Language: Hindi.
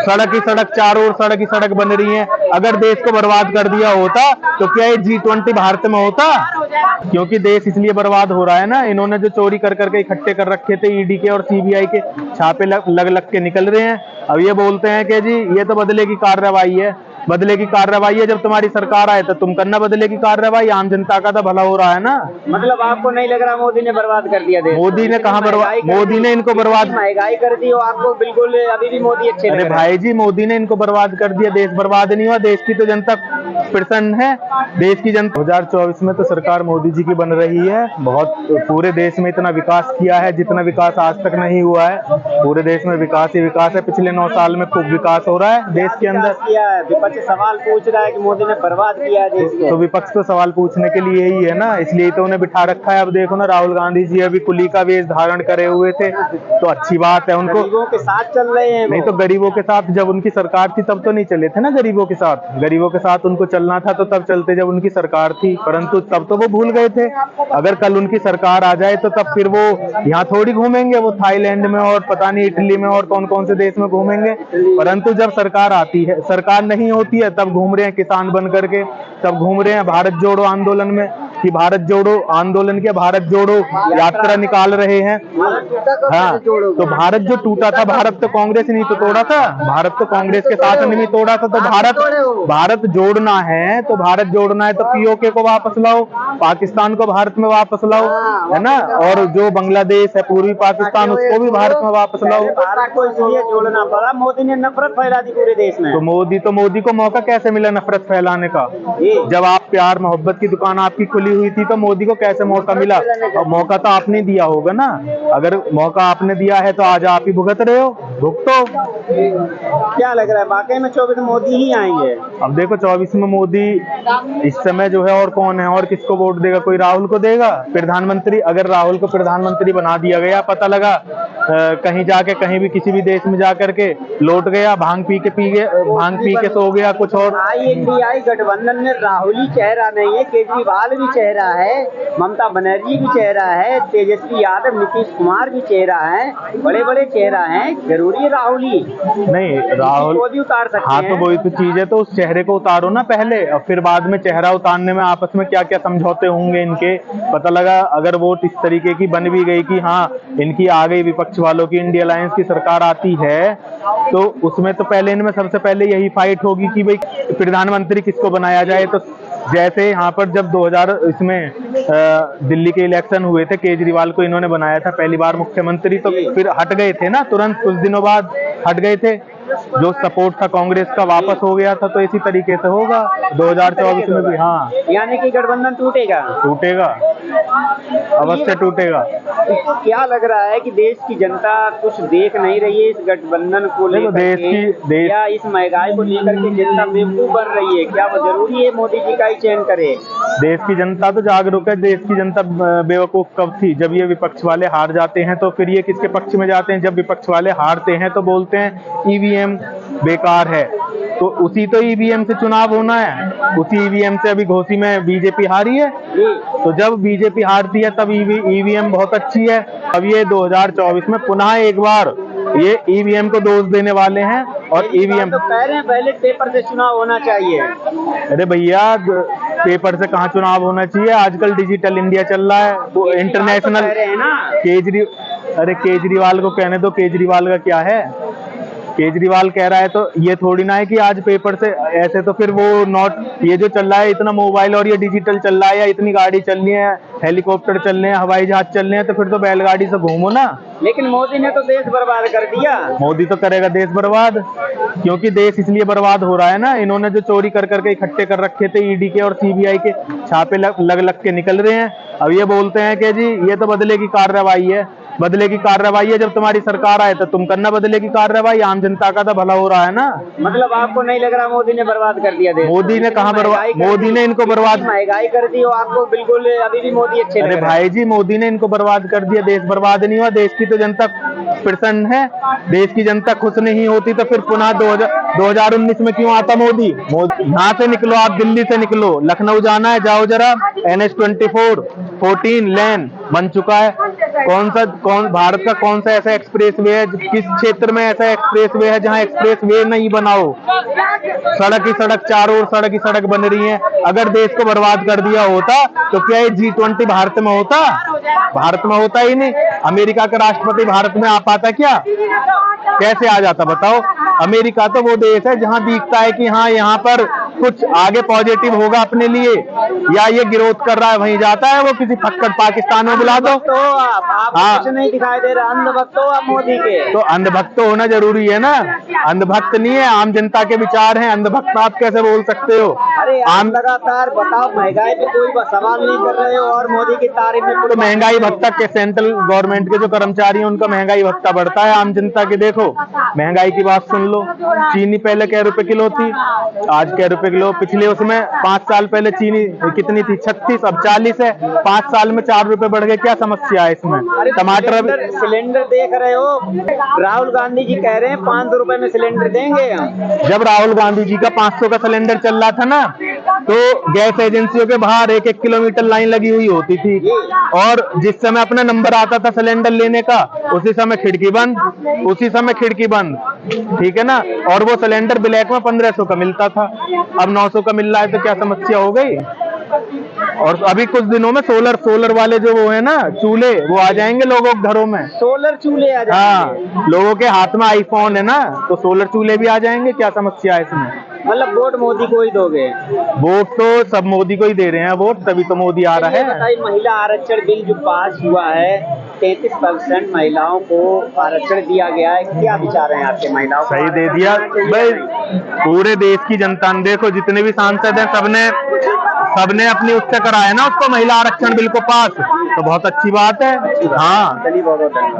सड़क ही सड़क, चारों ओर सड़क ही सड़क बन रही है। अगर देश को बर्बाद कर दिया होता तो क्या ये G20 भारत में होता? क्योंकि देश इसलिए बर्बाद हो रहा है ना, इन्होंने जो चोरी कर करके इकट्ठे कर रखे थे, ईडी के और सीबीआई के छापे लग लग के निकल रहे हैं। अब ये बोलते हैं कि जी ये तो बदले की कार्रवाई है। बदले की कार्रवाई है, जब तुम्हारी सरकार आए तो तुम करना बदले की कार्रवाई। आम जनता का तो भला हो रहा है ना। मतलब आपको नहीं लग रहा मोदी ने बर्बाद कर दिया देश? मोदी ने कहाँ बर्बाद, मोदी ने इनको बर्बाद, महंगाई कर दी हो आपको बिल्कुल अभी भी मोदी अच्छे लग अरे रहे हैं? भाई जी, मोदी ने इनको बर्बाद कर दिया, देश बर्बाद नहीं हुआ। देश की तो जनता प्रसन्न है, देश की जनता। 2024 में तो सरकार मोदी जी की बन रही है। बहुत पूरे देश में इतना विकास किया है जितना विकास आज तक नहीं हुआ है। पूरे देश में विकास ही विकास है। पिछले 9 साल में खूब विकास हो रहा है देश के अंदर। किया है, विपक्ष सवाल पूछ रहा है कि मोदी ने बर्बाद किया है देश को। तो विपक्ष तो सवाल पूछने के लिए ही है ना, इसलिए तो उन्हें बिठा रखा है। अब देखो ना, राहुल गांधी जी अभी कुली का वेश धारण करे हुए थे, तो अच्छी बात है। उनको गरीबों के साथ चल रहे हैं। नहीं तो गरीबों के साथ जब उनकी सरकार थी तब तो नहीं चले थे ना गरीबों के साथ। गरीबों के साथ उनको चलना था तो तब चलते जब उनकी सरकार थी, परंतु तब तो वो भूल गए थे। अगर कल उनकी सरकार आ जाए तो तब फिर वो यहाँ थोड़ी घूमेंगे, वो थाईलैंड में और पता नहीं इटली में और कौन कौन से देश में घूमेंगे। परंतु जब सरकार आती है, सरकार नहीं होती है, तब घूम रहे हैं किसान बन करके, तब घूम रहे हैं भारत जोड़ो आंदोलन में, कि भारत जोड़ो आंदोलन के भारत जोड़ो यात्रा निकाल रहे हैं। हाँ, तो भारत जो टूटा था, भारत तो कांग्रेस नहीं तो तोड़ा था, भारत तो कांग्रेस के साथ नहीं तोड़ा था। तो भारत जोड़ना है, तो भारत जोड़ना है तो पीओके को वापस लाओ, पाकिस्तान को भारत में वापस लाओ, है ना। और जो बांग्लादेश है, पूर्वी पाकिस्तान, उसको भी भारत में वापस लाओ। भारत को इसलिए जोड़ना पड़ा, मोदी ने नफरत फैला दी पूरे देश में। तो मोदी को मौका कैसे मिला नफरत फैलाने का? जब आप प्यार मोहब्बत की दुकान आपकी खुली हुई थी तो मोदी को कैसे मौका मिला? और मौका तो आपने दिया होगा ना। अगर मौका आपने दिया है तो आज आप ही भुगत रहे हो, भुगतो। क्या लग रहा है वाकई में 24 में मोदी ही आएंगे? अब देखो 24 में मोदी इस समय जो है, और कौन है और किसको वोट देगा? कोई राहुल को देगा प्रधानमंत्री। अगर राहुल को प्रधानमंत्री बना दिया गया, पता लगा कहीं जाके, कहीं भी किसी भी देश में जाकर के लौट गया, भांग पी के सो गया, कुछ और। INDI गठबंधन में राहुल ही चेहरा नहीं है, केजरीवाल भी चेहरा है, ममता बनर्जी भी चेहरा है, तेजस्वी यादव, नीतीश कुमार भी चेहरा है, बड़े बड़े चेहरा हैं। जरूरी है राहुल ही? नहीं, राहुल को भी उतार सकते हाँ, तो वही तो चीज है। तो उस चेहरे को उतारो ना पहले, और फिर बाद में चेहरा उतारने में आपस में क्या क्या समझौते होंगे इनके। पता लगा अगर वोट इस तरीके की बन भी गई कि हाँ इनकी आ गई, विपक्ष वालों की इंडिया अलायंस की सरकार आती है, तो उसमें तो पहले इनमें सबसे पहले यही फाइट होगी कि भाई प्रधानमंत्री किसको बनाया जाए। तो जैसे यहाँ पर जब 2000 इसमें दिल्ली के इलेक्शन हुए थे, केजरीवाल को इन्होंने बनाया था पहली बार मुख्यमंत्री, तो फिर हट गए थे ना, तुरंत कुछ दिनों बाद हट गए थे। जो सपोर्ट था कांग्रेस का वापस हो गया था। तो इसी तरीके से होगा 2024 में भी। हाँ, यानी कि गठबंधन टूटेगा? टूटेगा, अवश्य टूटेगा। क्या लग रहा है कि देश की जनता कुछ देख नहीं रही है इस गठबंधन को लेकर के, या इस महंगाई को लेकर के जनता बेवकूफ बन रही है? क्या वो जरूरी है मोदी जी का ही चयन करे? देश की जनता तो जागरूक है। देश की जनता बेवकूफ कब थी? जब ये विपक्ष वाले हार जाते हैं तो फिर ये किसके पक्ष में जाते हैं? जब विपक्ष वाले हारते हैं तो बोलते हैं ईवीएम बेकार है। तो उसी तो ईवीएम से चुनाव होना है, उसी ईवीएम से अभी घोसी में बीजेपी हारी है। तो जब बीजेपी हारती है तब ईवीएम बहुत अच्छी है। अब ये 2024 में पुनः एक बार ये ईवीएम को दोष देने वाले हैं। और ईवीएम तो कह रहे हैं बैलेट पेपर से चुनाव होना चाहिए। अरे भैया, पेपर से कहाँ चुनाव होना चाहिए? आजकल डिजिटल इंडिया चल रहा है, वो इंटरनेशनल। अरे केजरीवाल को कहने दो, केजरीवाल का क्या है? केजरीवाल कह रहा है तो ये थोड़ी ना है कि आज पेपर से ऐसे। तो फिर वो ये जो चल रहा है, इतना मोबाइल और ये डिजिटल चल रहा है, या इतनी गाड़ी चल रही है, हेलीकॉप्टर चल रहे हैं, हवाई जहाज चल रहे हैं, तो फिर तो बैलगाड़ी से घूमो ना। लेकिन मोदी ने तो देश बर्बाद कर दिया। मोदी तो करेगा देश बर्बाद, क्योंकि देश इसलिए बर्बाद हो रहा है ना, इन्होंने जो चोरी कर करके इकट्ठे कर रखे थे, ईडी के और सीबीआई के छापे लग लग के निकल रहे हैं। अब ये बोलते हैं कि जी ये तो बदले की कार्रवाई है। बदले की कार्रवाई है, जब तुम्हारी सरकार आए तो तुम करना बदले की कार्रवाई। आम जनता का तो भला हो रहा है ना। मतलब आपको नहीं लग रहा मोदी ने बर्बाद कर दिया देश? मोदी ने कहाँ बर्बाद, मोदी ने इनको बर्बाद, महंगाई कर दी हो आपको बिल्कुल अभी भी मोदी अच्छे? अरे भाई जी, मोदी ने इनको बर्बाद कर दिया, देश बर्बाद नहीं हुआ। देश की तो जनता प्रसन्न है, देश की जनता खुश नहीं होती तो फिर पुनः 2019 में क्यों आता मोदी? यहाँ से निकलो, आप दिल्ली से निकलो, लखनऊ जाना है, जाओ जरा NH24 14 लेन बन चुका है। भारत का कौन सा ऐसा एक्सप्रेस वे है, किस क्षेत्र में ऐसा एक्सप्रेस वे है जहां एक्सप्रेस वे नहीं बना हो? सड़क ही सड़क, चारों ओर सड़क ही सड़क बन रही है। अगर देश को बर्बाद कर दिया होता तो क्या ये G20 भारत में होता? भारत में होता ही नहीं। अमेरिका का राष्ट्रपति भारत में आ पाता क्या? कैसे आ जाता बताओ? अमेरिका तो वो देश है जहां दिखता है कि हाँ यहाँ पर कुछ आगे पॉजिटिव होगा अपने लिए, या ये विरोध कर रहा है, वहीं जाता है वो किसी फक्कड़ पाकिस्तान में बुला दो। तो आप कुछ नहीं दिखाई दे रहा, अंधभक्त हो आप मोदी के। तो अंधभक्त होना जरूरी है ना? अंधभक्त नहीं है, आम जनता के विचार हैं, अंधभक्त आप कैसे बोल सकते हो? अरे आप लगातार बताओ, महंगाई पे कोई सवाल नहीं कर रहे हो और मोदी की तारीफ में तो महंगाई भत्ता के सेंट्रल गवर्नमेंट के जो कर्मचारी हैं उनका महंगाई भत्ता बढ़ता है, आम जनता के देखो महंगाई की बात सुन लो। चीनी पहले कै रुपए किलो थी, आज कै रुपए किलो। पिछले उसमें 5 साल पहले चीनी कितनी थी? 36, अब 40 है। 5 साल में 4 रुपए बढ़ गए, क्या समस्या है इसमें? टमाटर सिलेंडर देख रहे हो, राहुल गांधी जी कह रहे हैं 500 रुपए में सिलेंडर देंगे हम। जब राहुल गांधी जी का 500 का सिलेंडर चल रहा था ना, तो गैस एजेंसियों के बाहर 1-1 किलोमीटर लाइन लगी हुई होती थी, और जिस समय अपना नंबर आता था सिलेंडर लेने का उसी समय खिड़की बंद, ठीक है ना। और वो सिलेंडर ब्लैक में 1500 का मिलता था, अब 900 का मिल रहा है, तो क्या समस्या हो गई? और अभी कुछ दिनों में सोलर वाले जो वो है ना चूल्हे, वो आ जाएंगे लोगों के घरों में। सोलर चूल्हे आ जाएंगे। हाँ, लोगों के हाथ में आईफोन है ना, तो सोलर चूल्हे भी आ जाएंगे, क्या समस्या है इसमें? मतलब वोट मोदी को ही दोगे? वोट तो सब मोदी को ही दे रहे हैं वोट, तभी तो मोदी आ रहा है। बताइए, महिला आरक्षण बिल जो पास हुआ है, 33% महिलाओं को आरक्षण दिया गया है, क्या विचार हैं आपके? महिलाओं सही दे दिया भाई, पूरे देश की जनता ने, देखो जितने भी सांसद हैं सबने अपनी उससे कराया ना उसको महिला आरक्षण बिल को पास, तो बहुत अच्छी बात है। हाँ, चलिए, बहुत बहुत धन्यवाद।